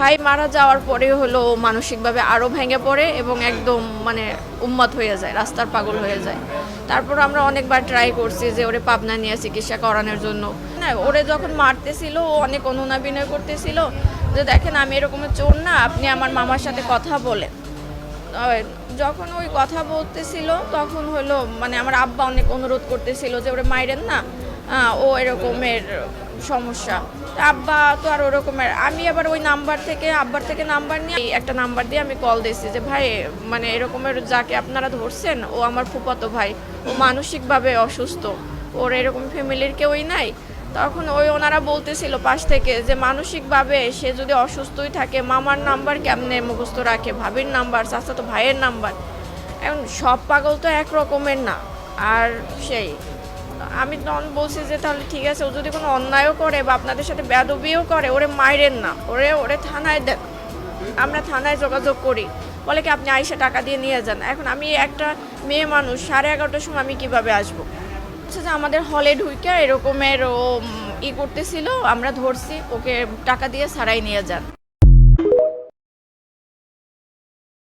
ভাই মারা যাওয়ার পরে হলো মানসিকভাবে আরও ভেঙে পড়ে এবং একদম মানে উন্মাদ হয়ে যায়, রাস্তার পাগল হয়ে যায়। তারপর আমরা অনেকবার ট্রাই করছি যে ওরে পাবনা নিয়ে চিকিৎসা করানোর জন্য। না, ওরে যখন মারতেছিল ও অনেক অনুনয় করতেছিল যে দেখেন আমি এরকমের চোর না, আপনি আমার মামার সাথে কথা বলেন। যখন ওই কথা বলতেছিল তখন হলো মানে আমার আব্বা অনেক অনুরোধ করতেছিল যে ওরে মাইরেন না, ও এরকমের সমস্যা। আব্বা তো আর ওরকমের, আমি আবার ওই নাম্বার থেকে আব্বার থেকে নাম্বার নিয়ে একটা নাম্বার দিয়ে আমি কল দিয়েছি যে ভাই মানে এরকমের যাকে আপনারা ধরছেন ও আমার ফুফাতো ভাই, ও মানসিকভাবে অসুস্থ, ওর এরকম ফ্যামিলির কেউই নাই। তখন ওনারা বলতেছিল পাশ থেকে যে মানসিকভাবে সে যদি অসুস্থই থাকে মামার নাম্বার কেমনে মুখস্থ রাখে, ভাবির নাম্বার, চাচাতো ভাইয়ের নাম্বার। এখন সব পাগল তো এক রকমের না। আর সেই আমি তখন বলছি যে তাহলে ঠিক আছে, ও যদি কোনো অন্যায়ও করে বা আপনাদের সাথে বেয়াদবিও করে ওরে মাইরেন না, ওরে থানায় দেন, আমরা থানায় যোগাযোগ করি। বলে কি আপনি আইসা টাকা দিয়ে নিয়ে যান। এখন আমি একটা মেয়ে মানুষ, 11:30টার সময় আমি কিভাবে আসবো? যে আমাদের হলে ঢুইকা এরকমের ও করতেছিল, আমরা ধরছি, ওকে টাকা দিয়ে ছাড়াই নিয়ে যান।